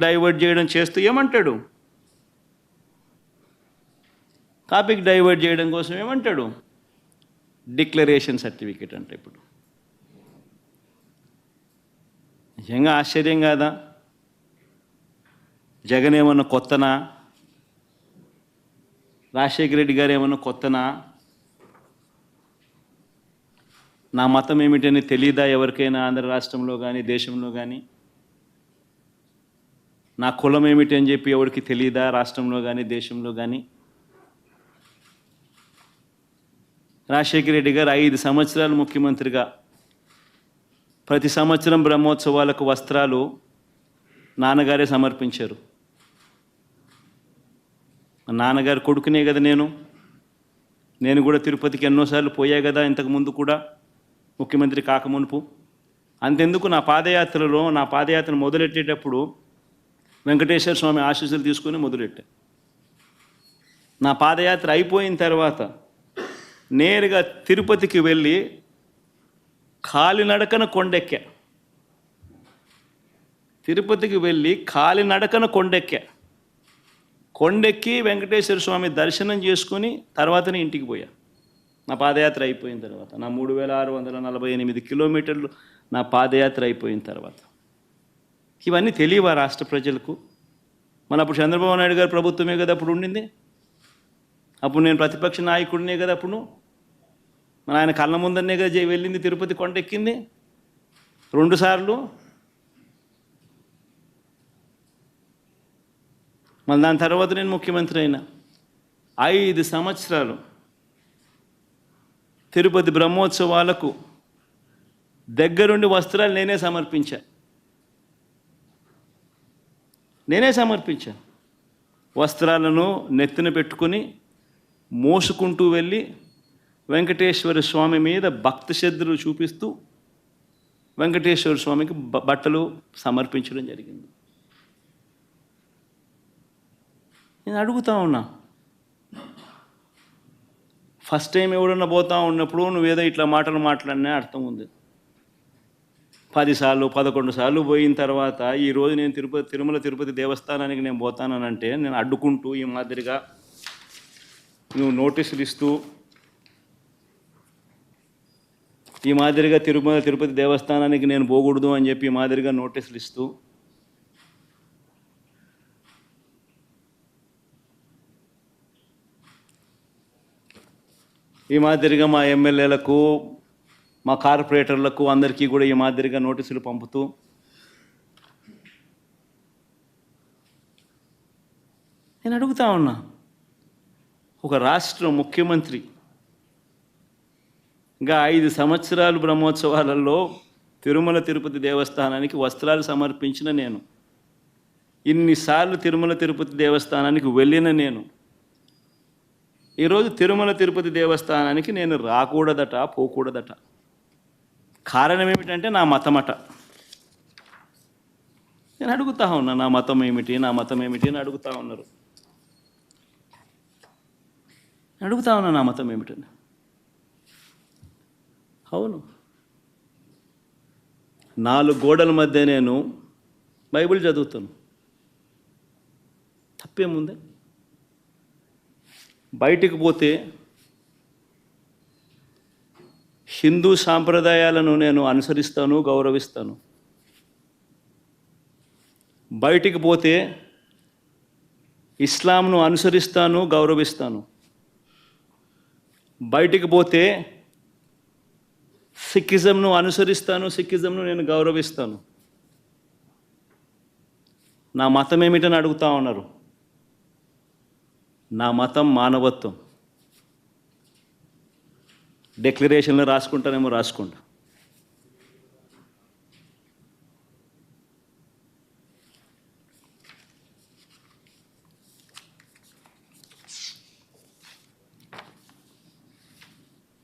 Divert చేయడం చేస్తూ ఏమంటాడు? టాపిక్ డైవర్ట్ చేయడం కోసం ఏమంటాడు? డిక్లరేషన్ సర్టిఫికేట్ అంటే ఇప్పుడు నిజంగా ఆశ్చర్యం కాదా? జగన్ ఏమన్నా కొత్తనా? రాజశేఖర రెడ్డి గారు ఏమన్నా కొత్తనా? నా మతం ఏమిటని తెలీదా ఎవరికైనా ఆంధ్ర రాష్ట్రంలో కానీ దేశంలో కానీ? నా కులం ఏమిటి అని చెప్పి ఎవరికి తెలీదా రాష్ట్రంలో కానీ దేశంలో కానీ? రాజశేఖర రెడ్డి గారు 5 సంవత్సరాలు ముఖ్యమంత్రిగా ప్రతి సంవత్సరం బ్రహ్మోత్సవాలకు వస్త్రాలు నాన్నగారే సమర్పించారు. నాన్నగారు కొడుకునే కదా నేను కూడా తిరుపతికి ఎన్నోసార్లు పోయా కదా ఇంతకుముందు కూడా ముఖ్యమంత్రి కాకమునుపు. అంతెందుకు నా పాదయాత్ర మొదలెట్టేటప్పుడు వెంకటేశ్వర స్వామి ఆశీస్సులు తీసుకొని మొదలెట్టా. నా పాదయాత్ర అయిపోయిన తర్వాత నేరుగా తిరుపతికి వెళ్ళి కాలినడకన కొండెక్కా. తిరుపతికి వెళ్ళి కాలినడకన కొండెక్కి వెంకటేశ్వర స్వామి దర్శనం చేసుకుని తర్వాతనే ఇంటికి పోయా. నా పాదయాత్ర అయిపోయిన తర్వాత నా 3648 కిలోమీటర్లు నా పాదయాత్ర అయిపోయిన తర్వాత. ఇవన్నీ తెలియవా రాష్ట్ర ప్రజలకు? మన అప్పుడు చంద్రబాబు నాయుడు గారు ప్రభుత్వమే కదా అప్పుడు ఉండింది. అప్పుడు నేను ప్రతిపక్ష నాయకుడినే కదా అప్పుడు. మన ఆయన కళ్ళ ముందరనే కదా వెళ్ళింది, తిరుపతి కొండెక్కింది 2 సార్లు. మళ్ళీ దాని తర్వాత నేను ముఖ్యమంత్రి అయినా 5 సంవత్సరాలు తిరుపతి బ్రహ్మోత్సవాలకు దగ్గరుండి వస్త్రాలు నేనే సమర్పించా. వస్త్రాలను నెత్తిన పెట్టుకుని మోసుకుంటూ వెళ్ళి వెంకటేశ్వర స్వామి మీద భక్తి శ్రద్ధలు చూపిస్తూ వెంకటేశ్వర స్వామికి బట్టలు సమర్పించడం జరిగింది. నేను అడుగుతా ఉన్నా, ఫస్ట్ టైం ఎవడన్నా పోతా ఉన్నప్పుడు నువ్వేదో ఇట్లా మాటలు మాట్లాడినా అర్థం ఉంది. 10 సార్లు 11 సార్లు పోయిన తర్వాత ఈరోజు నేను తిరుమల తిరుపతి దేవస్థానానికి నేను పోతానంటే నేను అడ్డుకుంటూ ఈ మాదిరిగా నువ్వు నోటీసులు ఇస్తూ ఈ మాదిరిగా తిరుమల తిరుపతి దేవస్థానానికి నేను పోకూడదు అని చెప్పి ఈ మాదిరిగా నోటీసులు ఇస్తూ ఈ మాదిరిగా మా ఎమ్మెల్యేలకు మా కార్పొరేటర్లకు అందరికీ కూడా ఈ మాదిరిగా నోటీసులు పంపుతూ నేను అడుగుతా ఉన్నా, ఒక రాష్ట్ర ముఖ్యమంత్రి ఇంకా 5 సంవత్సరాలు బ్రహ్మోత్సవాలలో తిరుమల తిరుపతి దేవస్థానానికి వస్త్రాలు సమర్పించిన నేను, ఇన్నిసార్లు తిరుమల తిరుపతి దేవస్థానానికి వెళ్ళిన నేను, ఈరోజు తిరుమల తిరుపతి దేవస్థానానికి నేను రాకూడదట, పోకూడదట. కారణం ఏమిటంటే నా మతమట. నేను అడుగుతా ఉన్నా, నా మతం ఏమిటి అని అడుగుతా ఉన్నారు. అడుగుతా ఉన్నా నా మతం ఏమిటని. అవును, 4 గోడల మధ్య నేను బైబిల్ చదువుతాను, తప్పేముంది? బయటికి పోతే హిందూ సాంప్రదాయాలను నేను అనుసరిస్తాను, గౌరవిస్తాను. బయటికి పోతే ఇస్లాంను అనుసరిస్తాను, గౌరవిస్తాను. బయటికి పోతే సిక్కిజంను అనుసరిస్తాను, సిక్కిజంను నేను గౌరవిస్తాను. నా మతం ఏమిటని అడుగుతా ఉన్నారు. నా మతం మానవత్వం. డిక్లరేషన్లో రాసుకుంటానేమో రాసుకుంటా.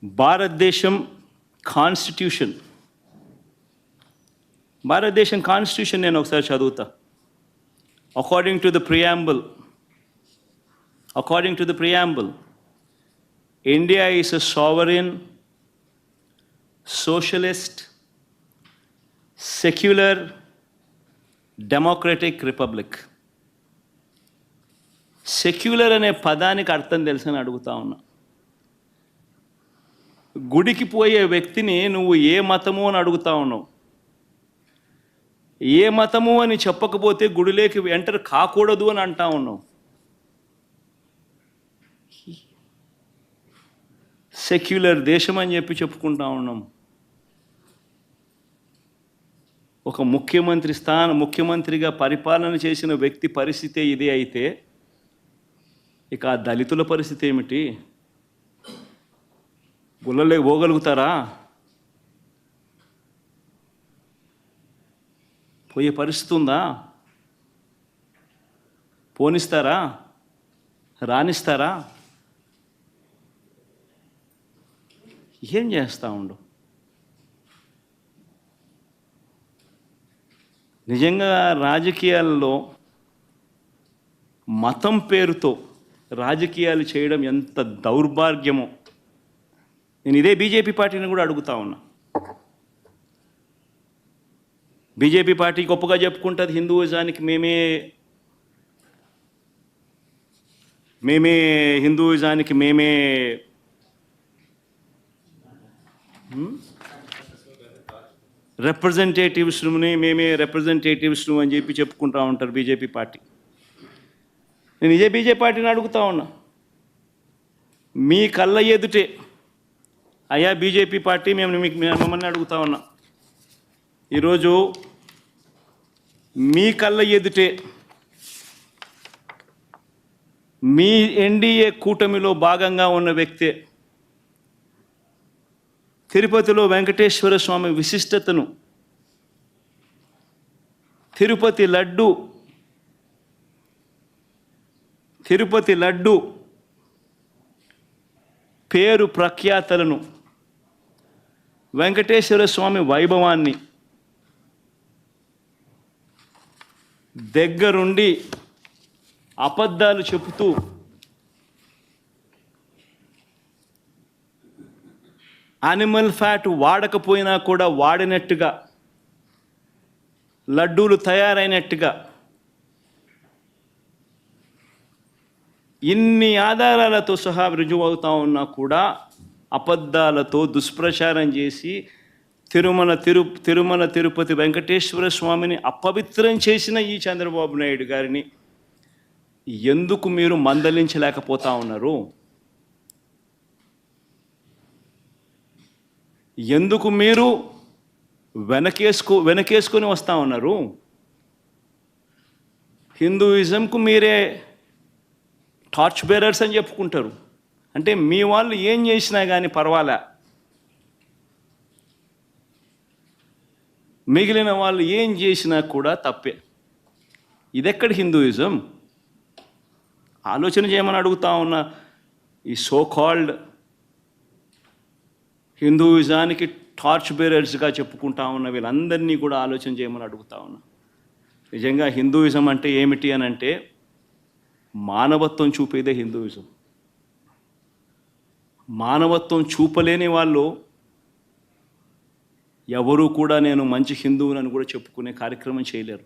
భారతదేశం కాన్స్టిట్యూషన్ నేను ఒకసారి చదువుతా. According to the preamble, India is a sovereign, socialist, secular, democratic republic. Secular అనే పదానికి అర్థం తెలుసని అడుగుతా ఉన్నా. గుడికి పోయే వ్యక్తిని నువ్వు ఏ మతము అని అడుగుతా ఉన్నావు. ఏ మతము అని చెప్పకపోతే గుడిలోకి ఎంటర్ కాకూడదు అని అంటా ఉన్నావు. సెక్యులర్ దేశం అని చెప్పి చెప్పుకుంటా ఉన్నాం. ఒక ముఖ్యమంత్రిగా పరిపాలన చేసిన వ్యక్తి పరిస్థితి ఇదే అయితే ఇక ఆ దళితుల పరిస్థితి ఏమిటి? గుళ్ళలే పోగలుగుతారా? పోయే పరిస్థితి ఉందా? పోనిస్తారా? రానిస్తారా? ఏం చేస్తూ ఉండు? నిజంగా రాజకీయాల్లో మతం పేరుతో రాజకీయాలు చేయడం ఎంత దౌర్భాగ్యమో నేను ఇదే బీజేపీ పార్టీని కూడా అడుగుతా ఉన్నా. బీజేపీ పార్టీ గొప్పగా చెప్పుకుంటుంది హిందూయిజానికి మేమే రిప్రజెంటేటివ్స్ని అని చెప్పి చెప్పుకుంటూ ఉంటారు బీజేపీ పార్టీ. నేను ఇదే బీజేపీ పార్టీని అడుగుతా ఉన్నా, మీ కళ్ళ ఎదుటే అయ్యా బీజేపీ పార్టీ మిమ్మల్ని అడుగుతా ఉన్నా, ఈరోజు మీ కళ్ళ ఎదుటే మీ ఎన్డీఏ కూటమిలో భాగంగా ఉన్న వ్యక్తే తిరుపతిలో వెంకటేశ్వర స్వామి విశిష్టతను, తిరుపతి లడ్డు పేరు ప్రఖ్యాతలను, వెంకటేశ్వర స్వామి వైభవాన్ని దగ్గరుండి అబద్ధాలు చెబుతూ యానిమల్ ఫ్యాట్ వాడకపోయినా కూడా వాడినట్టుగా, లడ్డూలు తయారైనట్టుగా ఇన్ని ఆధారాలతో సహా రుజువు అవుతా ఉన్నా కూడా అబద్ధాలతో దుష్ప్రచారం చేసి తిరుమల తిరుపతి వెంకటేశ్వర స్వామిని అపవిత్రం చేసిన ఈ చంద్రబాబు నాయుడు గారిని ఎందుకు మీరు మందలించలేకపోతా ఉన్నారు? ఎందుకు మీరు వెనకేసుకొని వస్తూ ఉన్నారు? హిందూయిజంకు మీరే టార్చ్ బేరర్స్ అని చెప్పుకుంటారు. అంటే మీ వాళ్ళు ఏం చేసినా కానీ పర్వాలే, మిగిలిన వాళ్ళు ఏం చేసినా కూడా తప్పే. ఇదెక్కడ హిందూయిజం? ఆలోచన చేయమని అడుగుతా ఉన్నా. ఈ సో కాల్డ్ హిందూయిజానికి టార్చ్ బేరర్స్గా చెప్పుకుంటా ఉన్న వీళ్ళందరినీ కూడా ఆలోచన చేయమని అడుగుతా ఉన్నా. నిజంగా హిందూయిజం అంటే ఏమిటి అని అంటే మానవత్వం చూపేదే హిందూయిజం. మానవత్వం చూపలేని వాళ్ళు ఎవరూ కూడా నేను మంచి హిందువునని కూడా చెప్పుకునే కార్యక్రమం చేయలేరు.